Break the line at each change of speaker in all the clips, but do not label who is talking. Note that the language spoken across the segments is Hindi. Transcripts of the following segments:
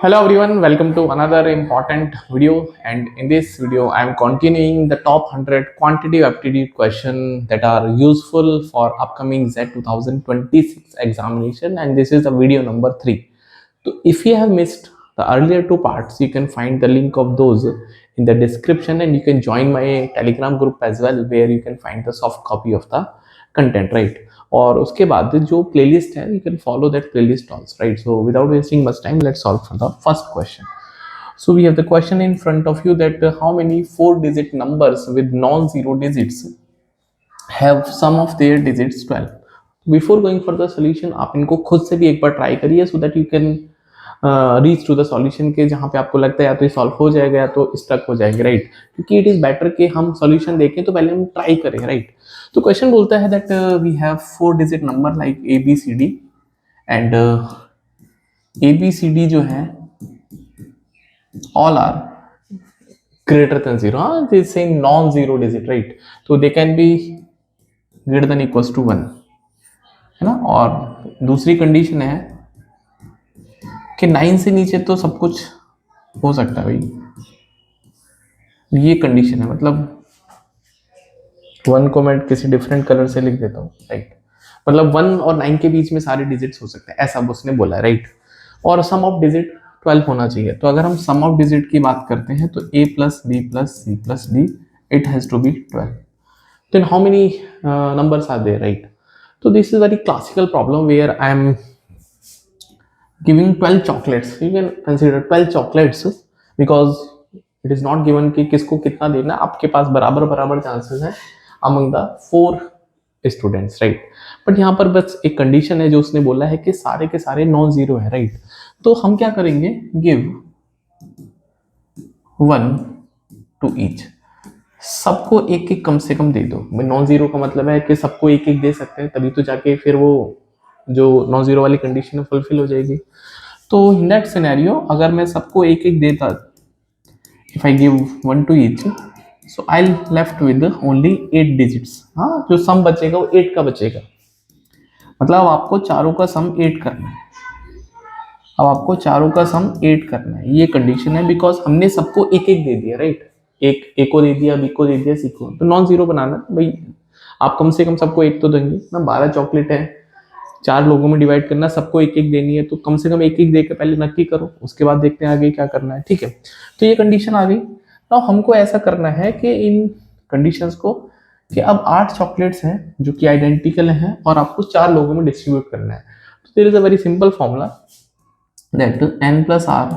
Hello everyone, welcome to another important video, and in this video I am continuing the top 100 quantitative aptitude question that are useful for upcoming Z 2026 examination, and this is the video number 3. So if you have missed the earlier two parts, you can find the link of those in the description, and you can join my Telegram group as well where you can find the soft copy of the content, right? और उसके बाद जो प्लेलिस्ट है you can follow that playlist also, right? So without wasting much time, let's solve for the first question. So we have the question in front of you that how many four-digit numbers with non-zero digits have sum of their digits 12. Before going for the solution, आप इनको खुद से भी एक बार ट्राई करिए so that you can reach to the solution के जहाँ पे आपको लगता है या तो ये सॉल्व हो जाएगा या तो स्टक हो जाएंगे, राइट? क्योंकि इट इज बेटर कि हम सॉल्यूशन देखें तो पहले हम ट्राई करें, राइट? तो क्वेश्चन बोलता है that we have four digit number like A B C D, and A B C D जो है all are greater than zero. हाँ, this same non zero digit, right? तो they can be greater than equals to 1, है ना? और दूसरी कंडीशन है कि 9 से नीचे तो सब कुछ हो सकता है भाई. ये कंडीशन है, मतलब 1 को मैं किसी डिफरेंट कलर से लिख देता हूँ, राइट? मतलब 1 और 9 के बीच में सारे डिजिट्स हो सकते हैं, ऐसा उसने बोला है, राइट? और सम ऑफ डिजिट 12 होना चाहिए. तो अगर हम सम ऑफ डिजिट की बात करते हैं तो a plus B plus C plus D, it has to be 12. Then how many numbers are there, right? तो this is very classical problem where I am giving 12 chocolates. You can consider 12 chocolates because it is not given कि किसको कितना देना. आपके पास बराबर बराबर चांसेस हैं among the 4 students, right? But यहाँ पर बस एक कंडीशन है जो उसने बोला है कि सारे के सारे नॉन जीरो है, राइट? तो हम क्या करेंगे, गिव 1 टू ईच. सबको एक एक कम से कम दे दो. नॉन जीरो का मतलब है कि सबको एक एक दे सकते हैं, तभी तो जाके फिर वो जो नॉन जीरो वाली कंडीशन है फुलफिल हो जाएगी. तो इन दैट सिनेरियो अगर मैं सबको एक एक देता, if I give 1 to each, so I left with only 8 digits. हाँ, जो सम बचेगा वो 8 का बचेगा. मतलब आपको चारों का सम 8 करना है. अब आपको चारों का सम 8 करना है, ये कंडीशन है, बिकॉज हमने सबको एक एक दे दिया, राइट? एक ए को दे दिया, बी को दे दिया, सी को. तो नॉन जीरो बनाना भाई, आप कम से कम सबको एक तो देंगे ना. 12 चॉकलेट है, 4 लोगों में डिवाइड करना, सबको एक एक देनी है, तो कम से कम एक एक देकर पहले नक्की करो, उसके बाद देखते हैं आगे क्या करना है, ठीक है? तो ये कंडीशन आ गई. तो हमको ऐसा करना है कि इन कंडीशंस को कि अब 8 चॉकलेट्स हैं जो कि आइडेंटिकल हैं और आपको 4 लोगों में डिस्ट्रीब्यूट करना है. तो there is a very simple formula that n plus r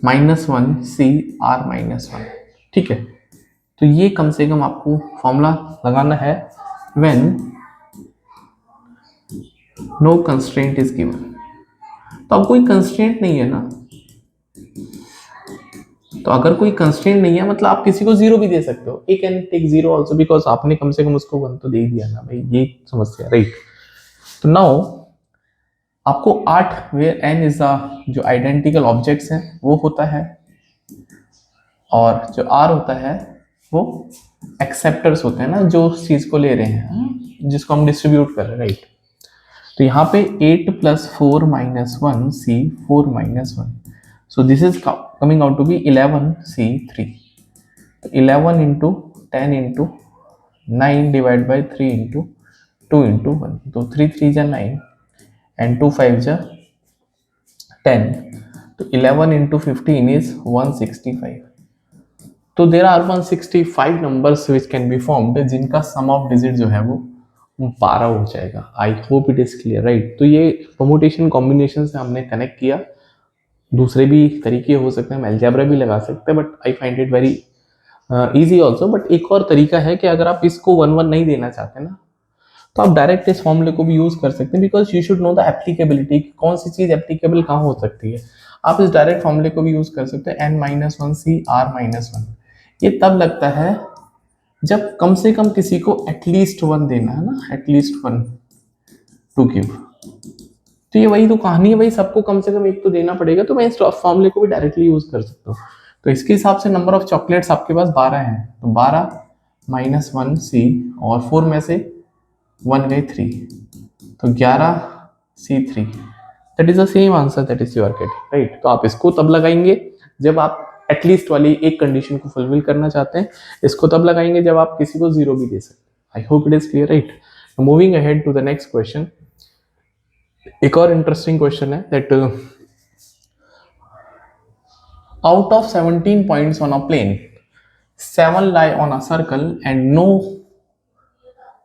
minus 1 C r minus 1, ठीक है? तो ये कम से कम आपको फॉर्मूला लगाना है when no constraint is given. तो अब कोई कंस्ट्रेंट नहीं है ना. तो अगर कोई कंस्ट्रेंट नहीं है मतलब आप किसी को जीरो भी दे सकते हो. A can take zero also because आपने कम से कम उसको 1 तो दे ही दिया ना भाई. ये समस्या, राइट? तो नाउ आपको 8 वेयर n इज द जो आइडेंटिकल ऑब्जेक्ट्स हैं वो होता है, और जो r होता है वो एक्सेप्टर्स होते हैं ना, जो उस चीज को ले रहे हैं जिसको हम डिस्ट्रीब्यूट कर रहे हैं, राइट? तो यहाँ पे 8 plus 4 minus 1 C 4 minus 1, so this is coming out to be 11 C 3. 11 into 10 into 9 divide by 3 into 2 into 1. तो 3 3 जा 9 एंड 2 5 जा 10. तो 11 इंटू 15 इज 165. तो there are 165 numbers which can be formed जिनका सम ऑफ डिजिट जो है वो 12 हो जाएगा. आई hope it is clear, right? तो ये परमुटेशन कॉम्बिनेशन से हमने कनेक्ट किया. दूसरे भी तरीके हो सकते हैं, हम अलजेब्रा भी लगा सकते हैं, but I find it very easy also. But एक और तरीका है कि अगर आप इसको 1 1 नहीं देना चाहते ना, तो आप डायरेक्ट इस फॉर्मूले को भी यूज कर सकते हैं, because you should know the applicability, कौन सी चीज एप्लीकेबल कहाँ हो सकती है. आप इस डायरेक्ट फॉर्मूले को भी यूज कर सकते हैं, n minus 1 C r minus 1. ये तब लगता है जब कम से कम किसी को एटलीस्ट 1 देना है ना, एटलीस्ट 1 टू गिव. तो ये वही तो कहानी है भाई, सबको कम से कम एक तो देना पड़ेगा. तो मैं इस फॉर्मूले को भी डायरेक्टली यूज कर सकता हूँ. तो इसके हिसाब से नंबर ऑफ चॉकलेट्स आपके पास 12 हैं, तो 12 माइनस 1 सी, और 4 में से 1 गए 3, तो 11 C3 that is the same answer that is your get, right. तो आप इसको तब लगाएंगे जब आप एटलीस्ट वाली एक कंडीशन को फुलफिल करना चाहते हैं, इसको तब लगाएंगे जब आप किसी को जीरो भी दे सकते हैं। I hope it is clear, right. Moving ahead to the next question. एक और इंटरेस्टिंग क्वेश्चन है that out of 17 points on a plane 7 lie on a circle and no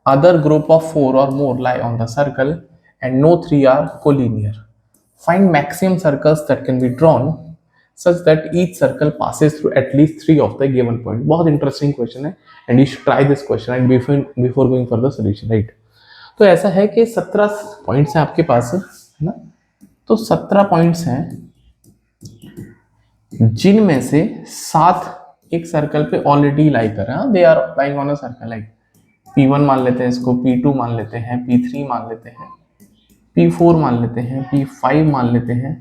other group of 4 or more lie on the circle and no 3 are collinear. Find maximum circles that can be drawn such that each circle passes through at least 3 of the given point. बहुत इंटरेस्टिंग क्वेश्चन है and you should try this question and before going for the solution, right? तो ऐसा है कि 17 पॉइंट्स हैं आपके पास, है ना। तो 17 पॉइंट्स हैं जिनमें से 7 एक सर्कल पे ऑलरेडी लाई कर रहे हैं, they are lying on a circle, like P1 मान लेते हैं इसको, P2 मान लेते हैं, P3 मान लेते हैं, P4 मान लेते हैं, P5 मान लेते हैं,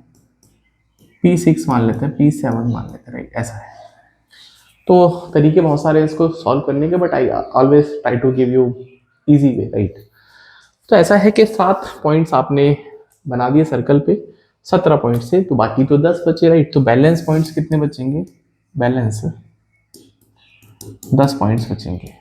P6 मान लेते हैं, P7 मान लेते हैं, राइट। ऐसा है। तो तरीके बहुत सारे इसको सॉल्व करने के, but I always try to give you easy way, right. तो ऐसा है कि 7 पॉइंट्स आपने बना दिए सर्कल पे 17 पॉइंट से, तो बाकी तो 10 बचे, राइट। तो बैलेंस पॉइंट्स कितने बचेंगे? बैलेंस 10 पॉइंट्स बचेंगे।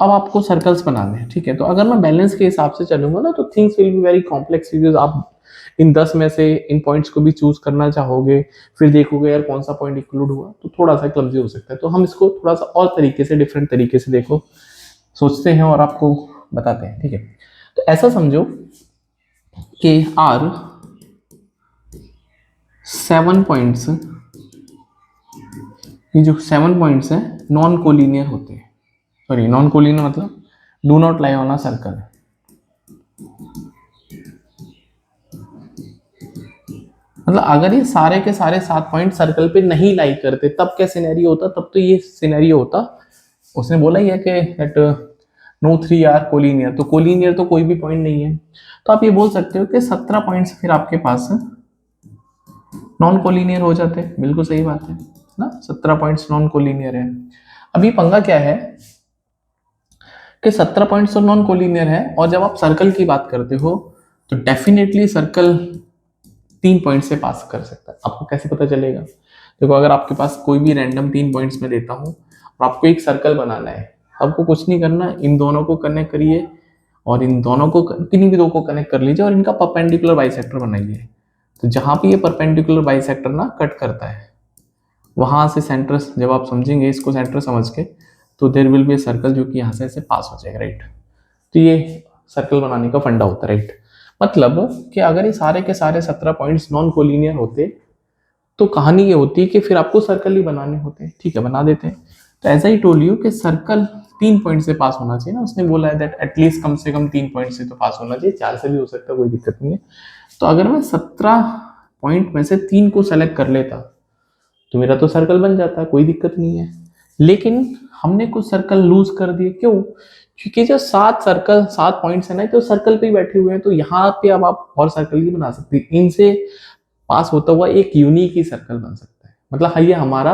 अब आपको सर्कल्स बनाने हैं, ठीक है। तो अगर मैं बैलेंस के हिसाब से चलूंगा ना, तो things will be very complex, because आप इन 10 में से इन पॉइंट्स को भी चूज करना चाहोगे, फिर देखोगे यार कौन सा पॉइंट इंक्लूड हुआ, तो थोड़ा सा क्लमजी हो सकता है। तो हम इसको थोड़ा सा और तरीके से, डिफरेंट तरीके से देखो सोचते हैं और आपको बताते हैं, ठीक है। तो ऐसा समझो कि आर 7 पॉइंट्स, ये जो 7 पॉइंट्स हैं नॉन कोलिनियर होते हैं। सॉरी, नॉन कोलिनियर मतलब do not lie on a circle. मतलब अगर ये सारे के सारे 7 पॉइंट सर्कल पे नहीं लाई करते तब क्या सिनेरियो होता? तब तो ये सिनेरियो होता, उसने बोला ही है कि दैट नो 3 आर कोलिनियर, तो कोलिनियर तो कोई भी पॉइंट नहीं है। तो आप ये बोल सकते हो कि 17 पॉइंट्स फिर आपके पास नॉन कोलिनियर हो जाते हैं। बिल्कुल सही बात है ना, 17 पॉइंट्स नॉन कोलिनियर है। अभी पंगा क्या है कि 17 पॉइंट्स तो नॉन कोलिनियर है, और जब आप सर्कल की बात करते हो तो डेफिनेटली सर्कल 3 पॉइंट से पास कर सकता है। आपको कैसे पता चलेगा? देखो, अगर आपके पास कोई भी रैंडम 3 पॉइंट्स में देता हूं और आपको एक सर्कल बनाना है, आपको कुछ नहीं करना, इन दोनों को कनेक्ट करिए और इन दोनों को, किन्हीं भी दो को कनेक्ट कर लीजिए और इनका परपेंडिकुलर बाइसेक्टर बनाइए। तो जहां पे ये परपेंडिकुलर बाइसेक्टर ना कट करता है, वहां से सेंटर, जब आप समझेंगे इसको सेंटर समझ के, तो there will be a circle जो कि यहाँ से ऐसे पास हो जाएगा, राइट। तो ये सर्कल बनाने का फंडा होता है, राइट। मतलब कि अगर ये सारे के सारे 17 पॉइंट्स नॉन कोलिनियर होते तो कहानी ये होती है कि फिर आपको सर्कल ही बनाने होते हैं, ठीक है, बना देते हैं। तो ऐसा ही टोल यू कि सर्कल 3 पॉइंट से पास होना चाहिए ना, उसने बोला है दैट एटलीस्ट कम से कम 3 पॉइंट से तो पास होना चाहिए, 4 से भी हो सकता है, कोई दिक्कत नहीं है। तो अगर मैं 17 पॉइंट में से 3 को सेलेक्ट कर लेता तो मेरा तो सर्कल बन जाता, कोई दिक्कत नहीं है। लेकिन हमने कुछ सर्कल लूज कर दिए, क्यों? क्योंकि जो 7 पॉइंट्स है ना, तो सर्कल पे ही बैठे हुए हैं, तो यहाँ पे अब आप और सर्कल ही बना सकते हैं। इनसे पास होता हुआ एक यूनिक ही सर्कल बन सकता है। मतलब हाँ, ये हमारा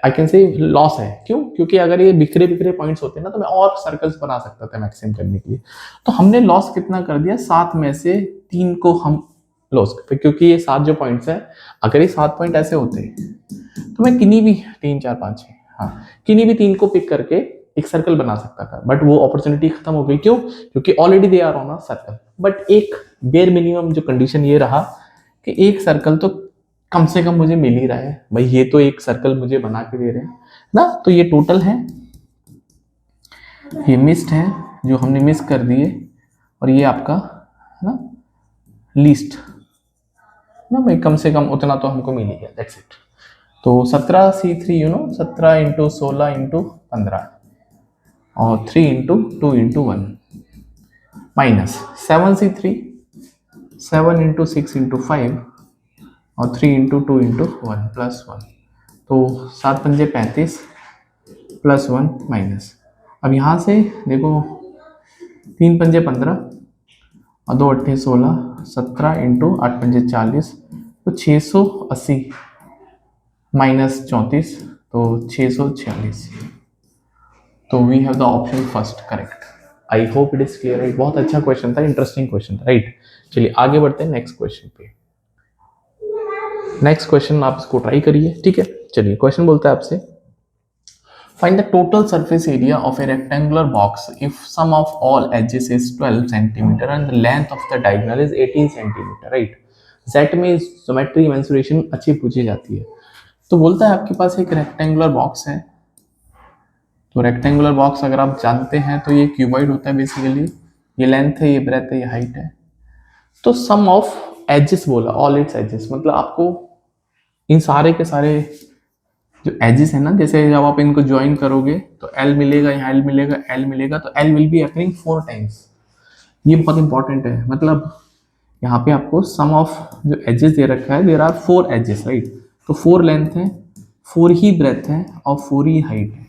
आई कैन से लॉस है। क्यों? क्योंकि अगर ये बिखरे बिखरे पॉइंट्स होते ना, तो मैं और सर्कल्स बना सकता था मैक्सिमम करने के लिए। तो हमने लॉस कितना कर दिया? 7 में से 3 को हम लॉस करते, क्योंकि ये 7 जो पॉइंट्स है, अगर ये 7 पॉइंट ऐसे होते तो मैं किन्हीं भी 3 4 5 6 हाँ, किन्हीं भी 3 को पिक करके एक सर्कल बना सकता था, बट वो अपॉर्चुनिटी खत्म हो गई। क्यों? क्योंकि already they are on a circle. But एक बेयर मिनिमम जो कंडीशन ये रहा कि एक सर्कल तो कम से कम मुझे मिल ही रहा है भाई, ये तो एक सर्कल मुझे बना के दे रहे हैं ना। तो ये टोटल है, ये मिस्ड है जो हमने मिस कर दिए, और ये आपका है ना लीस्ट ना भाई, कम से कम उतना तो हमको मिल ही गया, दैट्स इट। तो 17 C3 17 इंटू 16 इंटू 15 और 3 into 2 into 1 minus 7 C3 7 into 6 into 5 और 3 इंटू 2 इंटू 1 प्लस 1। तो 7 पंजे 35 प्लस 1 माइनस। अब यहाँ से देखो, 3 पंजे 15 और 2 अट्ठे 16, 17 इंटू 8 पंजे 40, तो 680 माइनस 34, तो 646। तो we have the option first correct. I hope it is clear, right. बहुत अच्छा क्वेश्चन था, इंटरेस्टिंग क्वेश्चन था, राइट। चलिए आगे बढ़ते हैं नेक्स्ट क्वेश्चन पे। नेक्स्ट क्वेश्चन आप इसको ट्राई करिए, ठीक है। चलिए क्वेश्चन बोलता है आपसे, find the total surface area of a rectangular box if sum of all edges is 12 centimeter and the length of the diagonal is 18 centimeter, right? Set में ज्योमेट्री मेंसुरेशन अच्छी पूछी जाती है। तो बोलता है आपके पास एक रेक्टेंगुलर बॉक्स है। तो रेक्टेंगुलर बॉक्स अगर आप जानते हैं तो ये क्यूबॉइड होता है बेसिकली, ये लेंथ है, ये ब्रेथ है, ये हाइट है। तो सम ऑफ एजेस बोला, ऑल इट्स एजेस, मतलब आपको इन सारे के सारे जो एजेस है ना, जैसे जब आप इनको ज्वाइन करोगे तो एल मिलेगा, यहाँ एल मिलेगा, एल मिलेगा, तो L will be occurring 4 times. ये बहुत इंपॉर्टेंट है, मतलब यहाँ पे आपको सम ऑफ जो एजेस दे रखा है, देर आर 4 एजेस, राइट। तो 4 लेंथ है, 4 ही ब्रेथ है और 4 ही हाइट है।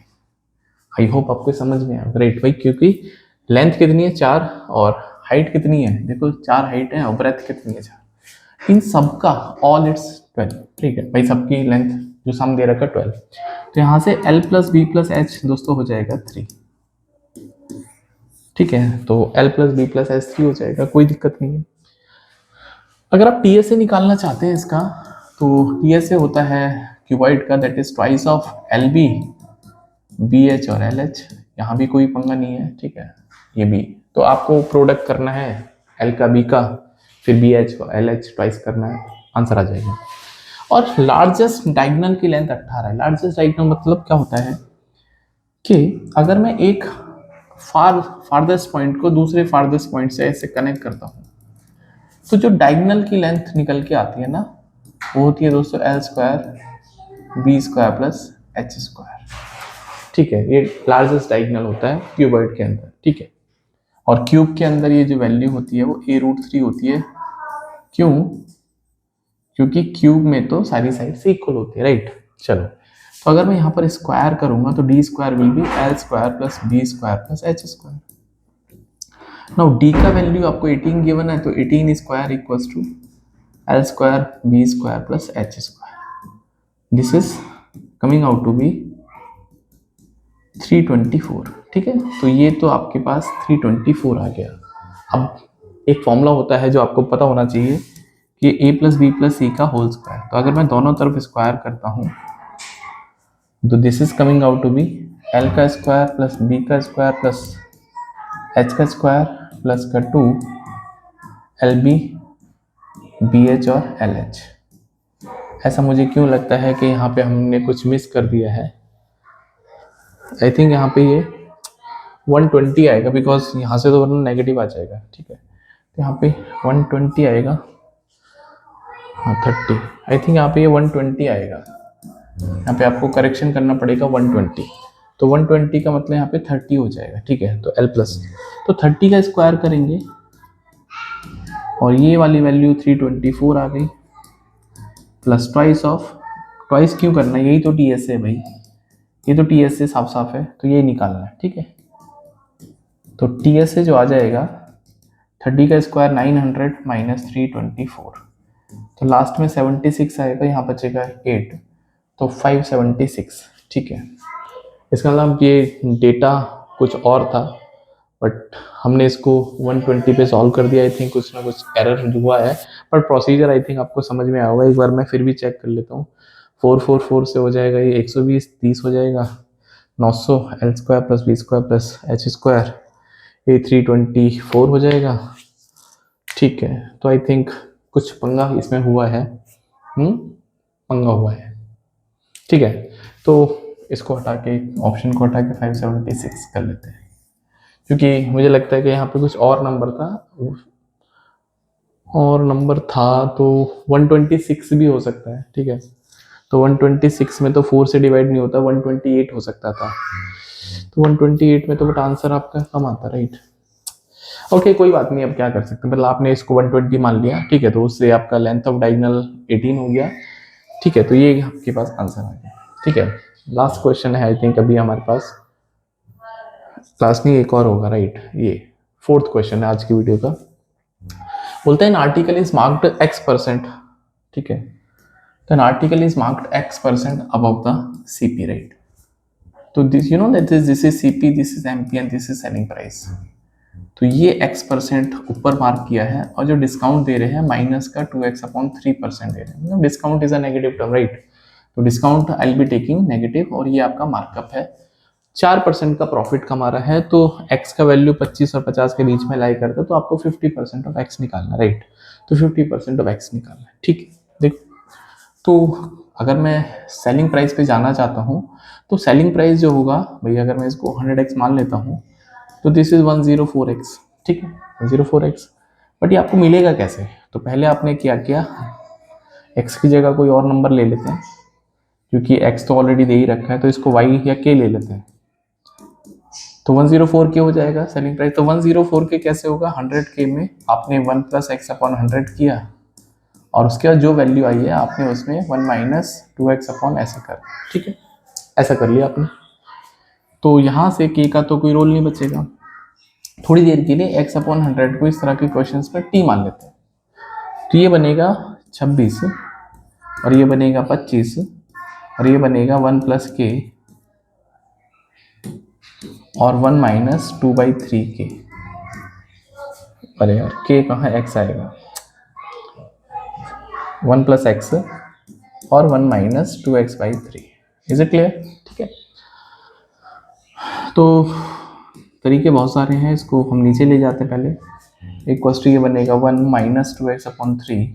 आई होप आपको समझ में आया, राइट भाई, क्योंकि लेंथ कितनी है 4 और हाइट कितनी है, देखो 4 हाइट है और ब्रेथ कितनी है 4। इन सब का ऑल इट्स 12, ठीक है भाई, सबकी लेंथ जो सम दे रखा है 12। तो यहाँ से L plus B plus H दोस्तों हो जाएगा 3, ठीक है। तो L plus B plus H 3 हो जाएगा, कोई दिक्कत नहीं है। अगर आप टी एस ए निकालना चाहते हैं इसका, तो टी एस ए होता है क्यूबॉइड का, that is twice of L B, B H और एल एच। यहाँ भी कोई पंगा नहीं है, ठीक है। ये भी तो आपको प्रोडक्ट करना है एल का बी का, फिर बी एच को एल एच ट्वाइस करना है, आंसर आ जाएगा। और लार्जेस्ट डायगोनल की लेंथ 18 है। लार्जेस्ट डायगोनल मतलब क्या होता है कि अगर मैं एक फारदेस्ट पॉइंट को दूसरे फारदेस्ट पॉइंट से ऐसे कनेक्ट करता हूँ, तो जो डायगोनल की लेंथ निकल के आती है ना, वो होती है दोस्तों L square B square plus H square, ठीक है। ये लार्जेस्ट डायगोनल होता है क्यूबॉइड के अंदर, ठीक है। और क्यूब के अंदर ये जो वैल्यू होती है वो a√3 होती है। क्यों? क्योंकि क्यूब में तो सारी साइड से इक्वल होती है, राइट। चलो, तो अगर मैं यहाँ पर स्क्वायर करूंगा तो D square will be L square plus B square plus H square. Now D का वैल्यू आपको 18 गिवन है, तो 18 square equals to L square B square plus H square. This is coming out to be 324, ठीक है। तो ये तो आपके पास 324 आ गया। अब एक फॉर्मूला होता है जो आपको पता होना चाहिए कि a प्लस बी प्लस सी का होल स्क्वायर। तो अगर मैं दोनों तरफ स्क्वायर करता हूँ तो this is coming out to be L का स्क्वायर प्लस बी का स्क्वायर प्लस एच का स्क्वायर प्लस का 2 एल बी बी एच और एल एच। ऐसा मुझे क्यों लगता है कि यहाँ पे हमने कुछ मिस कर दिया है। आई थिंक यहाँ पे ये 120 आएगा, बिकॉज यहाँ से तो वरना नेगेटिव आ जाएगा, ठीक है। तो यहाँ पे 120 आएगा, हाँ 30। आई थिंक यहाँ पे ये 120 आएगा। यहाँ पे आपको करेक्शन करना पड़ेगा 120। तो 120 का मतलब यहाँ पे 30 हो जाएगा, ठीक है। तो L प्लस, तो 30 का स्क्वायर करेंगे और ये वाली वैल्यू 324 आ गई, प्लस ट्वाइस ऑफ, ट्वाइस क्यों करना है, यही तो टी एस है भाई, ये तो टी एस से साफ साफ है, तो ये निकालना है, ठीक है। तो टी एस से जो आ जाएगा 30 का स्क्वायर 900 माइनस 324, तो लास्ट में 76 आएगा, यहाँ बचेगा 8, तो 576, ठीक है। इसका मतलब ये डेटा कुछ और था, बट हमने इसको 120 पे सॉल्व कर दिया। आई थिंक कुछ ना कुछ एरर हुआ है, बट प्रोसीजर आई थिंक आपको समझ में आया होगा। एक बार मैं फिर भी चेक कर लेता हूँ। 444 से हो जाएगा ये 120, 30 हो जाएगा 900 L square plus B square plus H square, ये 324 हो जाएगा, ठीक है। तो आई थिंक कुछ पंगा इसमें हुआ है, पंगा हुआ है, ठीक है। तो इसको हटा के, ऑप्शन को हटा के 576 कर लेते हैं, क्योंकि मुझे लगता है कि यहाँ पे कुछ और नंबर था, और नंबर था तो 126 भी हो सकता है, ठीक है। तो 126 में तो 4 से डिवाइड नहीं होता, 128 हो सकता था। तो 128 में तो बट आंसर आपका कम आता, राइट। ओके कोई बात नहीं, अब क्या कर सकते हैं, मतलब आपने इसको 120 मान लिया, ठीक है। तो उससे आपका लेंथ ऑफ डायगोनल 18 हो गया, ठीक है। तो ये आपके पास आंसर आ गया, ठीक है। लास्ट क्वेश्चन है आई थिंक अभी हमारे पास, लास्ट नहीं एक और होगा, राइट। ये 4th क्वेश्चन है आज की वीडियो का। बोलते हैं an article is marked x%, ठीक है। तो an article is marked x% above the CP, right. तो this you know that this is CP, this is MP and this is selling price. तो ये x% ऊपर मार्क किया है, और जो डिस्काउंट दे रहे हैं माइनस का 2x/3% दे रहे हैं, मतलब discount is a negative term, right. तो discount I will be taking negative, और ये आपका मार्कअप है। 4% का प्रॉफिट कमा रहा है, तो x का वैल्यू 25 और 50 के बीच में लाई करता है, तो आपको 50% ऑफ x निकालना, राइट। तो 50% ऑफ x निकालना है, ठीक है। देख, तो अगर मैं सेलिंग प्राइस पे जाना चाहता हूँ, तो सेलिंग प्राइस जो होगा भैया, अगर मैं इसको 100x मान लेता हूँ, तो दिस इज 104x, ठीक है, 104x। बट ये आपको मिलेगा कैसे? तो पहले आपने क्या किया, x की जगह कोई और नंबर ले लेते हैं, क्योंकि x तो ऑलरेडी दे ही रखा है, तो इसको y या k ले लेते हैं। तो 104k हो जाएगा सेलिंग प्राइस। तो 104k कैसे होगा, 100k में आपने 1 + x/100 किया, और उसके बाद जो वैल्यू आई है आपने उसमें 1 - 2x/ ऐसे कर, ठीक है, ऐसा कर लिया आपने। तो यहाँ से k का तो कोई रोल नहीं बचेगा। थोड़ी देर के लिए x/100 को इस तरह के क्वेश्चंस में t मान लेते हैं। तो ये बनेगा 26, और ये बनेगा 25, और ये बनेगा 1 + k और 1 - 2/3k। अरे यार, k कहाँ, x आएगा, 1 + x और 1 - 2x/3। Is it clear? ठीक है। तो तरीके बहुत सारे हैं, इसको हम नीचे ले जाते हैं। पहले एक क्वेश्चन ये बनेगा 1 - 2x/3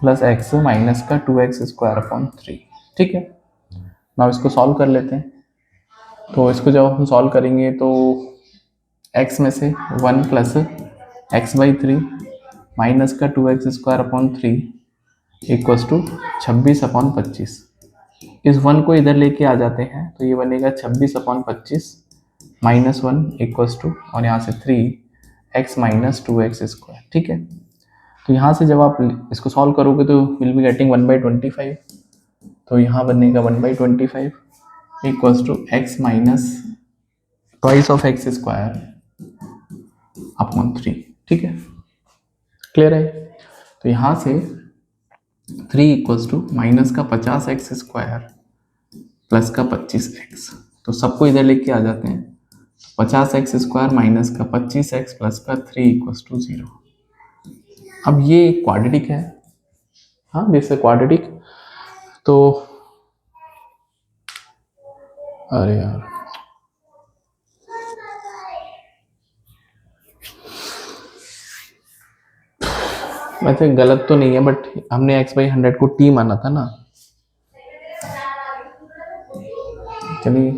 प्लस x माइनस का 2x² ठीक है। ना इसको सॉल्व कर लेते हैं। तो इसको जब हम सॉल्व करेंगे तो x में से 1 + x/3 माइनस का 2x² इक्वल्स टू 26/25। इस 1 को इधर लेके आ जाते हैं, तो ये बनेगा 26/25 माइनस 1 इक्वल्स टू, और यहाँ से 3x - 2x², ठीक है। तो यहाँ से जब आप इसको सॉल्व करोगे तो विल बी गेटिंग 1/25। तो यहाँ बनेगा 1/25 equals to x minus twice of x² 3, ठीक है, क्लियर है। तो यहाँ से 3 इक्वल्स टू माइनस का 50x² प्लस का 25x, तो सबको इधर लेके आ जाते हैं। 50x² माइनस का 25x प्लस का 3 इक्वल्स टू 0। अब ये क्वाड्रेटिक है, हाँ दिस क्वाड्रेटिक। तो अरे यार, वैसे गलत तो नहीं है, बट हमने x/100 को t माना था ना। चलिए,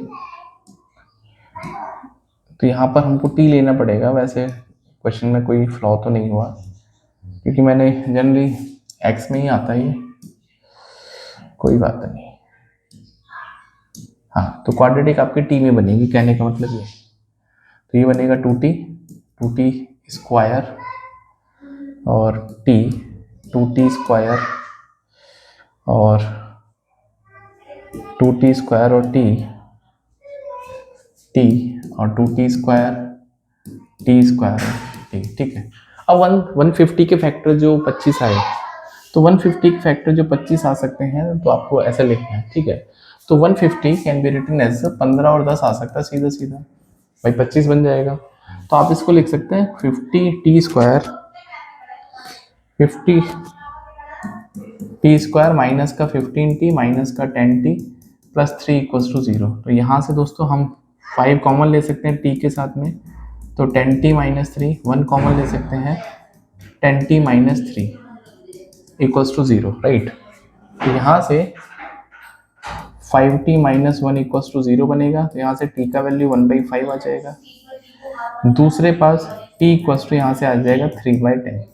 तो यहाँ पर हमको t लेना पड़ेगा। वैसे क्वेश्चन में कोई फ्लॉ तो नहीं हुआ, क्योंकि मैंने जनरली x में ही आता है ये, कोई बात नहीं। हाँ, तो क्वाड्रेटिक आपके t में बनेगी, कहने का मतलब ये। तो ये बनेगा 2t स्क्वायर और t 2t स्क्वायर और 2t स्क्वायर और t और 2t square t square t, ठीक है। अब 150 के फैक्टर जो 25 आए, तो 150 के फैक्टर जो 25 आ सकते हैं, तो आपको ऐसा लिखना है, ठीक है। तो 150 कैन बी रिटन एज 15 और 10 आ सकता है सीधा सीधा, भाई 25 बन जाएगा। तो आप इसको लिख सकते हैं 50t square 50t square minus का 15t माइनस का 10t प्लस 3 इक्वल्स टू 0। तो यहाँ से दोस्तों हम 5 कॉमन ले सकते हैं t के साथ में, तो 10t - 3, 1 कॉमन ले सकते हैं 10t - 3 इक्वल्स टू 0, राइट। तो यहाँ से 5t - 1 इक्वल्स टू 0 बनेगा। तो यहाँ से t का वैल्यू 1/5 आ जाएगा। दूसरे पास t इक्वल्स टू यहाँ से आ जाएगा 3/10,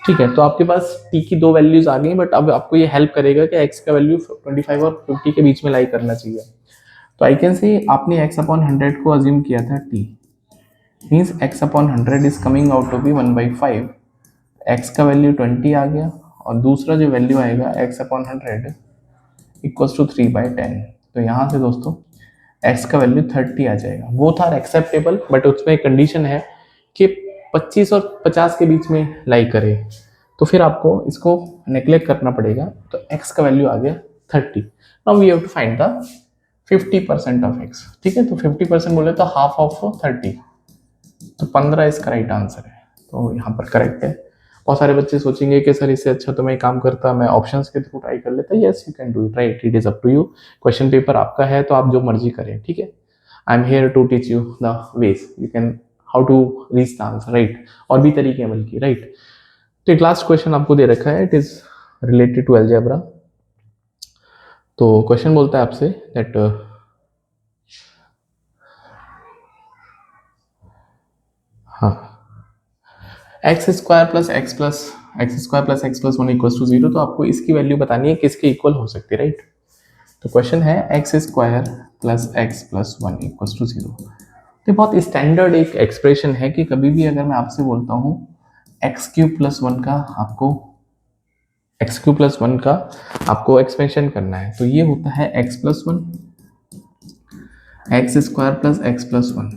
ठीक है। तो आपके पास t की 2 वैल्यूज आ गई, बट अब आपको ये हेल्प करेगा कि x का वैल्यू 25 और 50 के बीच में लाई करना चाहिए। तो आई कैन से आपने x/100 को अज्यूम किया था t, means x/100 is coming out to be 1/5। x का वैल्यू 20 आ गया, और दूसरा जो वैल्यू आएगा x/100 इक्वल्स टू 3/10। तो यहाँ से दोस्तों x का वैल्यू 30 आ जाएगा। बोथ आर एक्सेप्टेबल, बट उसमें कंडीशन है कि 25 और 50 के बीच में लाई करे, तो फिर आपको इसको नेग्लेक्ट करना पड़ेगा। तो x का वैल्यू आ गया 30। Now we have to find the 50% of x, ठीक है। तो 50% बोले तो हाफ ऑफ 30, तो 15 इसका राइट आंसर है, तो यहाँ पर करेक्ट है। बहुत सारे बच्चे सोचेंगे कि सर इससे अच्छा तो मैं काम करता, मैं ऑप्शंस के थ्रू ट्राई कर लेता। Yes, you can do it, right, it is up to you. Question paper आपका है तो आप जो मर्जी करें, ठीक है। I am here to teach you the ways, you can how to reach the answer, right. और भी तरीके हैं बल्कि, राइट। तो एक लास्ट क्वेश्चन आपको दे रखा है, it is related to algebra. तो क्वेश्चन बोलता है आपसे दैट हाँ, X square plus X plus one equal to zero. तो आपको इसकी वैल्यू बतानी है किसके इक्वल हो सकती है, राइट। तो क्वेश्चन है X square plus one equal to zero. तो बहुत स्टैंडर्ड एक एक्सप्रेशन है कि कभी भी अगर मैं आपसे बोलता हूँ एक्स क्यूब प्लस वन का आपको एक्सपेंशन करना है, तो ये होता है x plus one, x square plus one.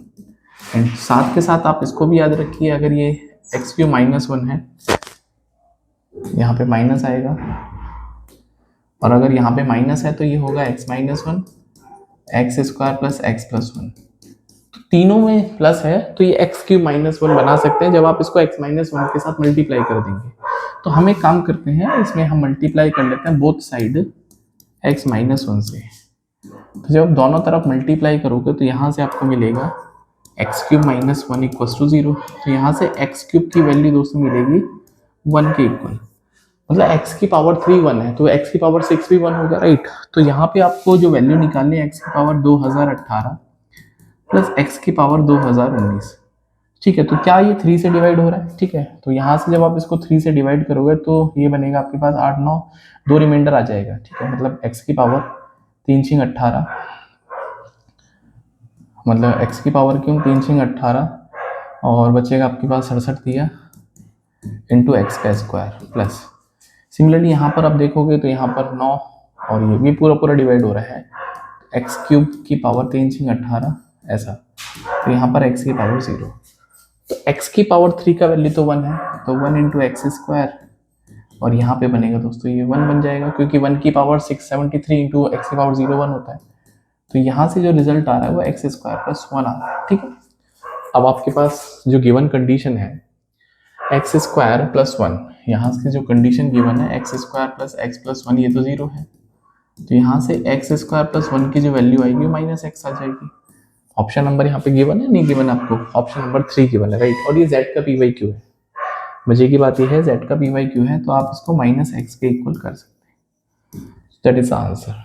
And साथ के साथ आप इसको भी याद रखिए, अगर ये एक्स क्यूब माइनस वन है, यहाँ पे माइनस आएगा, और अगर यहाँ पे माइनस है तो ये होगा x minus one, x square plus one. तो तीनों में प्लस है तो ये एक्स क्यूब माइनस वन बना सकते हैं जब आप इसको एक्स माइनस वन के साथ मल्टीप्लाई कर देंगे। तो हम एक काम करते हैं, इसमें हम मल्टीप्लाई कर लेते हैं both side x minus one से। तो जब दोनों तरफ मल्टीप्लाई करोगे तो यहाँ से आपको मिलेगा x cube minus one equal to zero. तो यहाँ से एक्स क्यूब की वैल्यू दोस्तों मिलेगी वन के इक्वल, मतलब x की पावर 3 1 है तो x की पावर 6 भी 1 होगा, राइट। तो यहाँ पे आपको जो वैल्यू निकालनी है x की पावर 2018 प्लस x की पावर 2019, ठीक है। तो क्या ये 3 से डिवाइड हो रहा है, ठीक है। तो यहाँ से जब आप इसको 3 से डिवाइड करोगे तो ये बनेगा आपके पास 8 9, दो रिमाइंडर आ जाएगा, ठीक है। मतलब x की पावर 3 6 18, मतलब x की पावर क्यों 3 6 18, और बचेगा आपके पास 67 दिया इंटू एक्स का स्क्वायर प्लस। सिमिलरली यहाँ पर आप देखोगे तो यहाँ पर 9 और ये भी पूरा पूरा डिवाइड हो रहा है, एक्स क्यूब की पावर 3 6 18 ऐसा। तो यहाँ पर एक्स की पावर 0, तो एक्स की पावर 3 का वैल्यू तो 1 है, तो 1 इंटू एक्स स्क्वायर, और यहाँ पे बनेगा दोस्तों ये 1 बन जाएगा, क्योंकि 1 की पावर 673 इंटू एक्स की पावर 0 1 होता है। तो यहाँ से जो रिजल्ट आ रहा है वो एक्स स्क्वायर प्लस वन आ रहा है, ठीक है। अब आपके पास जो गिवन कंडीशन है एक्स स्क्वायर प्लस वन, यहाँ से जो कंडीशन गिवन है X square plus X plus one, ये तो जीरो है। तो यहाँ से एक्स स्क्वायर प्लस वन की जो वैल्यू आएगी वो माइनस एक्स आ जाएगी। ऑप्शन नंबर यहाँ पे गिवन है, नहीं गिवन आपको, ऑप्शन नंबर 3 गिवन है, राइट। और ये जेड का पी वाई क्यू है। मजे की बात ये है जेड का पी वाई क्यू है तो आप इसको माइनस एक्स के इक्वल कर सकते हैं। That is the answer.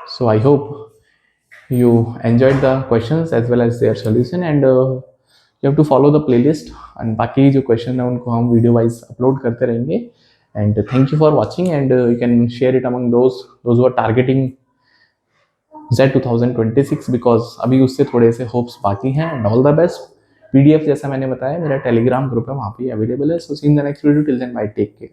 So I hope you enjoyed the questions as well as their solution, and you have to follow the playlist, and बाकी जो क्वेश्चन है उनको हम वीडियो वाइज अपलोड करते रहेंगे। And thank you for watching, and you can share it among those who are targeting Z 2026 because अभी उससे थोड़े से होप्स बाकी हैं। And all the best. PDF जैसा मैंने बताया मेरा टेलीग्राम ग्रुप है वहाँ पे अवेलेबल है। So see in the next video, till then bye, take care.